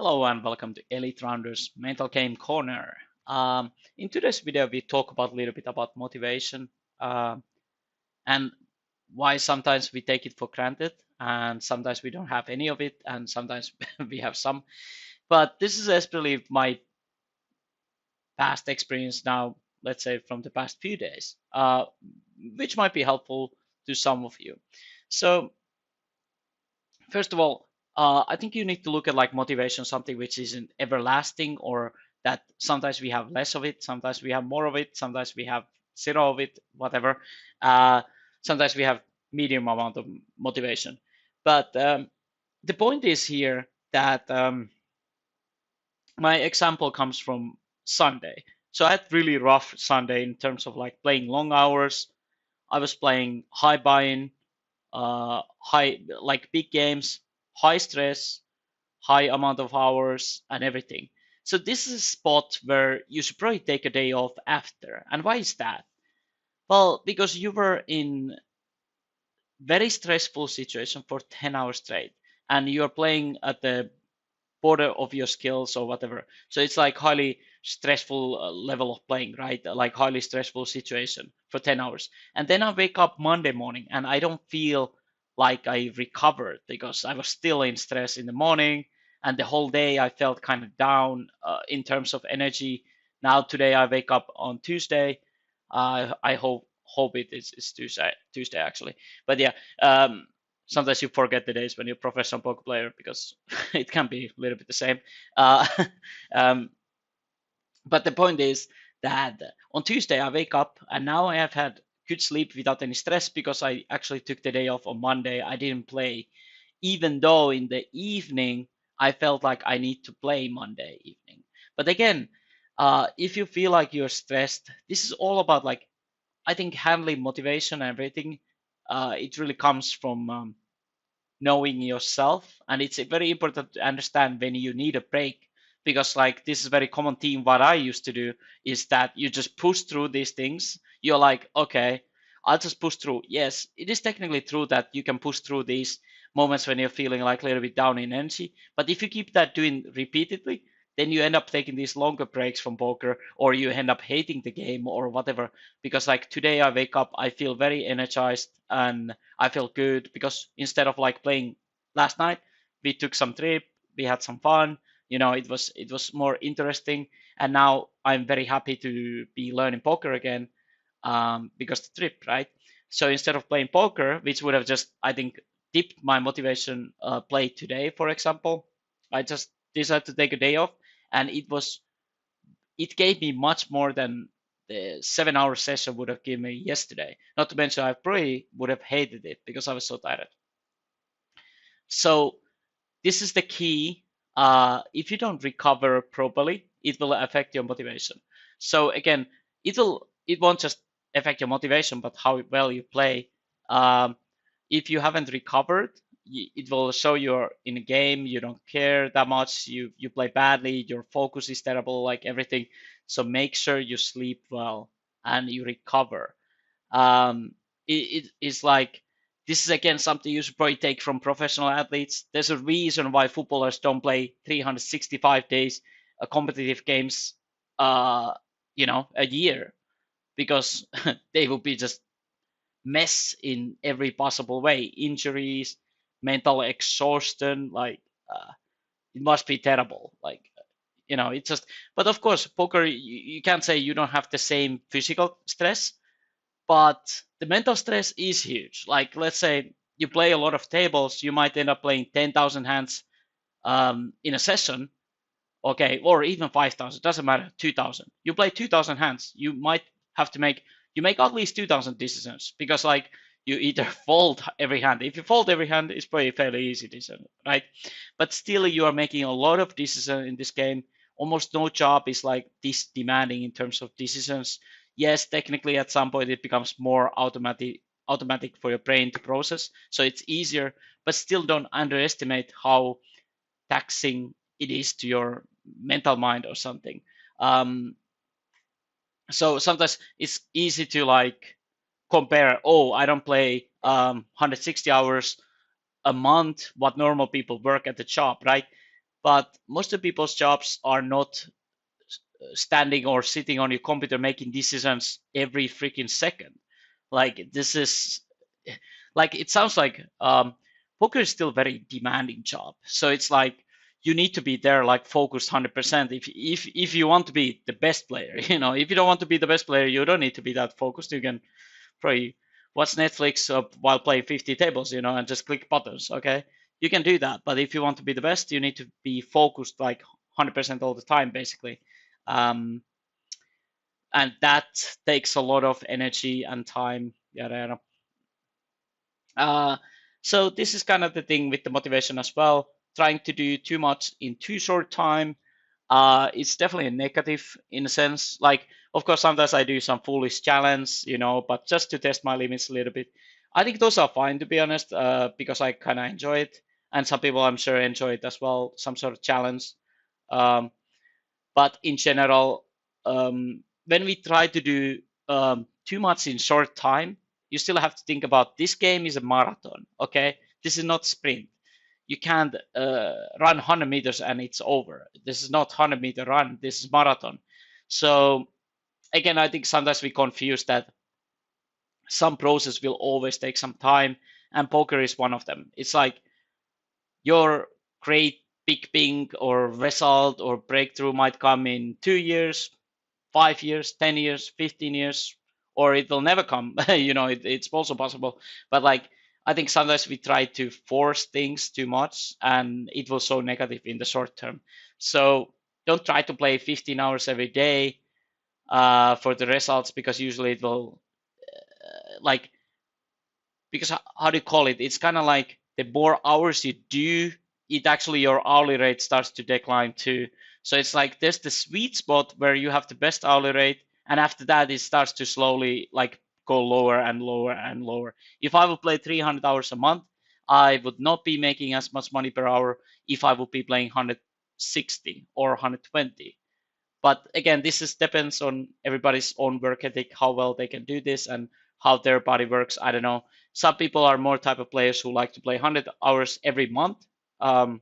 Hello and welcome to Elite Rounders Mental Game Corner. In today's video, we talk about a little bit about motivation and why sometimes we take it for granted and sometimes we don't have any of it and sometimes we have some. But this is especially my past experience now, let's say from the past few days, which might be helpful to some of you. So first of all, I think you need to look at like motivation, something which isn't everlasting, or that sometimes we have less of it, sometimes we have more of it, sometimes we have zero of it, whatever. Uh, Sometimes we have medium amount of motivation. But the point is here that my example comes from Sunday. So I had really rough Sunday in terms of like playing long hours. I was playing high buy-in, high like big games, high stress, high amount of hours, and everything. So this is a spot where you should probably take a day off after. And why is that? Well, because you were in very stressful situation for 10 hours straight, and you're playing at the border of your skills or whatever. So it's like highly stressful level of playing, right? Like highly stressful situation for 10 hours. And then I wake up Monday morning and I don't feel like I recovered because I was still in stress in the morning and the whole day I felt kind of down in terms of energy. Now today I wake up on Tuesday. I hope it's Tuesday actually. But yeah, sometimes you forget the days when you're a professional poker player because it can be a little bit the same. Uh, um, but the point is that on Tuesday I wake up and now I have had good sleep without any stress because I actually took the day off on Monday. I didn't play, even though in the evening I felt like I need to play Monday evening. But again, if you feel like you're stressed, this is all about like I think handling motivation and everything. It really comes from knowing yourself, and it's very important to understand when you need a break, because like this is a very common theme. What I used to do is that you just push through these things. You're like, okay, I'll just push through. Yes, it is technically true that you can push through these moments when you're feeling like a little bit down in energy, but if you keep that doing repeatedly, then you end up taking these longer breaks from poker, or you end up hating the game or whatever. Because like today I wake up, I feel very energized and I feel good because instead of like playing last night, we took some trip, we had some fun. It was more interesting, and now I'm very happy to be learning poker again, because the trip, right? So instead of playing poker, which would have just I think dipped my motivation, play today, for example, I just decided to take a day off, and it gave me much more than the 7 hour session would have given me yesterday. Not to mention, I probably would have hated it because I was so tired. So this is the key. If you don't recover properly, it will affect your motivation. So again, it won't just affect your motivation, but how well you play. Um, if you haven't recovered, it will show you're in a game, you don't care that much, you play badly, your focus is terrible, like everything. So make sure you sleep well and you recover. It is like this is again something you should probably take from professional athletes. There's a reason why footballers don't play 365 days competitive games, uh, a year, because they will be just mess in every possible way. Injuries, mental exhaustion, like it must be terrible. Like it's just. But of course, poker, you can't say you don't have the same physical stress, but the mental stress is huge. Like let's say you play a lot of tables, you might end up playing 10,000 hands in a session, okay, or even 5,000. Doesn't matter. 2,000. You play 2,000 hands, you might have to make at least 2,000 decisions because like you either fold every hand. If you fold every hand, it's probably a fairly easy decision, right? But still, you are making a lot of decisions in this game. Almost no job is like this demanding in terms of decisions. Yes, technically at some point it becomes more automatic for your brain to process, so it's easier. But still, don't underestimate how taxing it is to your mental mind or something. Um, so sometimes it's easy to like compare. Oh, I don't play 160 hours a month what normal people work at the job, right? but most of people's jobs are not standing or sitting on your computer making decisions every freaking second. Like this is like it sounds like poker is still very demanding job. So it's like you need to be there like focused 100% if you want to be the best player. If you don't want to be the best player, you don't need to be that focused. You can probably watch Netflix while playing 50 tables, and just click buttons. Okay, you can do that. But if you want to be the best, you need to be focused like 100% all the time, basically. Um, and that takes a lot of energy and time. Yada yada. Uh, so this is kind of the thing with the motivation as well. Trying to do too much in too short time, it's definitely a negative in a sense. Like, of course, sometimes I do some foolish challenge, but just to test my limits a little bit. I think those are fine to be honest, because I kind of enjoy it, and some people I'm sure enjoy it as well, some sort of challenge. Um, but in general, when we try to do too much in short time, you still have to think about this game is a marathon. Okay, this is not sprint. You can't run 100 meters and it's over. This is not 100-meter run. This is marathon. So again, I think sometimes we confuse that some process will always take some time, and poker is one of them. It's like your great big ping or result or breakthrough might come in 2 years, 5 years, 10 years, 15 years, or it will never come. It's also possible. But like, I think sometimes we try to force things too much and it will show negative in the short term. So don't try to play 15 hours every day for the results, because usually it will like, because how do you call it? It's kind of like the more hours you do, it actually your hourly rate starts to decline too. So it's like there's the sweet spot where you have the best hourly rate, and after that it starts to slowly like go lower and lower and lower. If I would play 300 hours a month, I would not be making as much money per hour if I would be playing 160 or 120. But again, this is depends on everybody's own work ethic, how well they can do this and how their body works. I don't know. Some people are more type of players who like to play 100 hours every month. I'm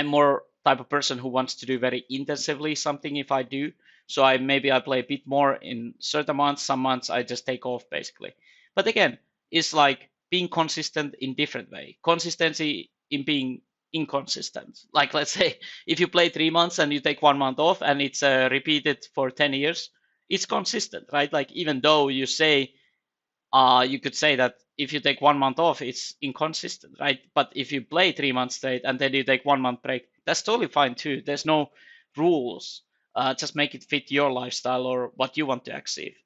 more type of person who wants to do very intensively something if I do. So I play a bit more in certain months. Some months I just take off basically. But again, it's like being consistent in different way. Consistency in being inconsistent. Like let's say if you play 3 months and you take 1 month off and it's repeated for 10 years, it's consistent, right? Like even though you could say that if you take 1 month off, it's inconsistent, right? But if you play 3 months straight and then you take 1 month break, that's totally fine too. There's no rules. Just make it fit your lifestyle or what you want to achieve.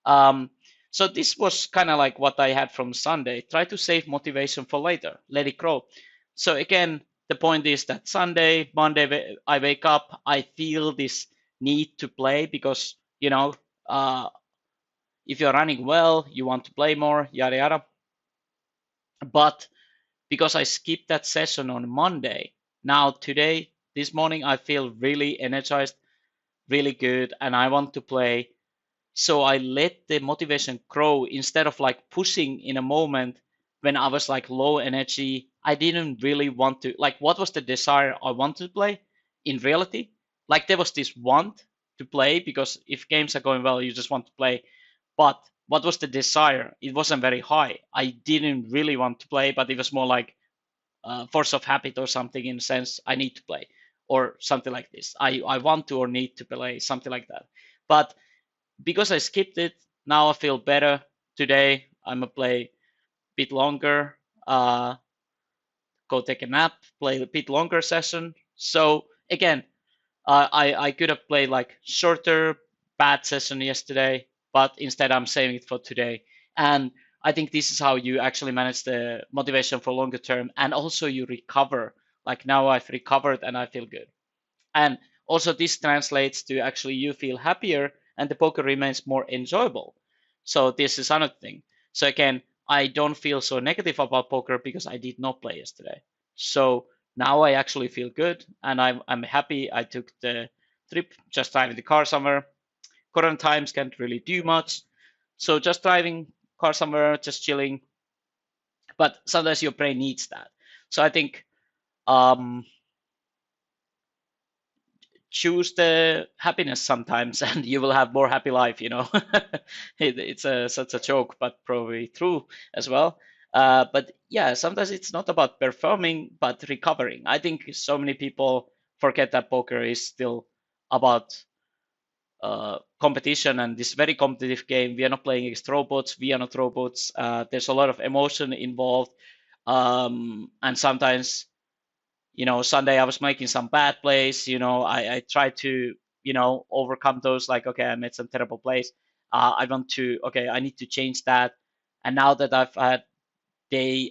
Um, so this was kind of like what I had from Sunday. Try to save motivation for later. Let it grow. So again, the point is that Sunday, Monday, I wake up, I feel this need to play because, uh, if you're running well, you want to play more, yada yada. But because I skipped that session on Monday, now today, this morning, I feel really energized, really good, and I want to play. So I let the motivation grow instead of like pushing in a moment when I was like low energy. I didn't really want to, like, what was the desire I wanted to play in reality? Like, there was this want to play because if games are going well, you just want to play. But what was the desire? It wasn't very high. I didn't really want to play, but it was more like force of habit or something in a sense. I need to play or something like this. I want to or need to play, something like that. But because I skipped it, now I feel better today. I'm gonna play a bit longer, go take a nap, play a bit longer session. So again, I could have played like shorter bad session yesterday, but instead I'm saving it for today. And I think this is how you actually manage the motivation for longer term, and also you recover. Like now I've recovered and I feel good. And also this translates to actually you feel happier and the poker remains more enjoyable. So this is another thing. So again, I don't feel so negative about poker because I did not play yesterday. So now I actually feel good and I'm happy I took the trip, just driving the car somewhere. Current times can't really do much. So just driving car somewhere, just chilling. But sometimes your brain needs that. So I think um, choose the happiness sometimes, and you will have more happy life. It's such a joke, but probably true as well. But yeah, sometimes it's not about performing, but recovering. I think so many people forget that poker is still about competition and this very competitive game. We are not playing against robots. We are not robots. There's a lot of emotion involved, and sometimes, Sunday I was making some bad plays. I tried to, overcome those. Like, okay, I made some terrible plays. Okay, I need to change that. And now that I've had day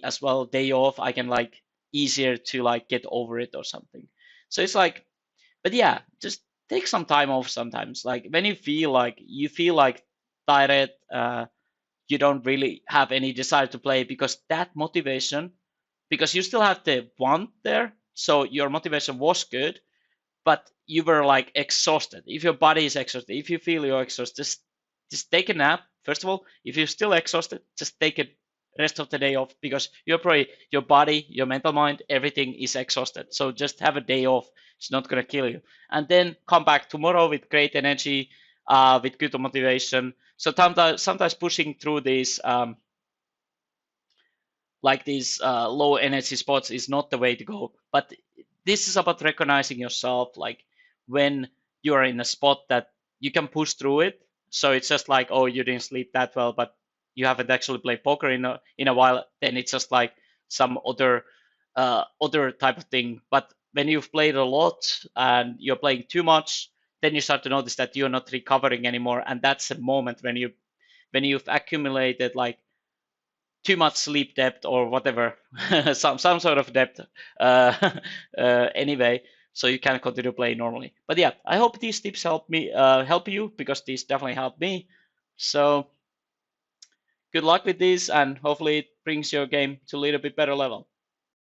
off, I can like easier to like get over it or something. So it's like, but yeah, just take some time off sometimes. Like when you feel like tired, you don't really have any desire to play because that motivation, because you still have the want there. So your motivation was good, but you were like exhausted. If your body is exhausted, if you feel you're exhausted, just take a nap. First of all, if you're still exhausted, just take a rest of the day off because your body, your mental mind, everything is exhausted. So just have a day off. It's not gonna kill you. And then come back tomorrow with great energy, with good motivation. So sometimes pushing through these these low energy spots is not the way to go. But this is about recognizing yourself, like when you are in a spot that you can push through it. So it's just like, oh, you didn't sleep that well, but you haven't actually played poker in a while. Then it's just like some other type of thing. But when you've played a lot and you're playing too much, then you start to notice that you're not recovering anymore, and that's a moment when you've accumulated like too much sleep debt or whatever, some sort of debt, anyway, so you can continue playing normally. But yeah, I hope these tips help you, because these definitely helped me. So good luck with this, and hopefully it brings your game to a little bit better level.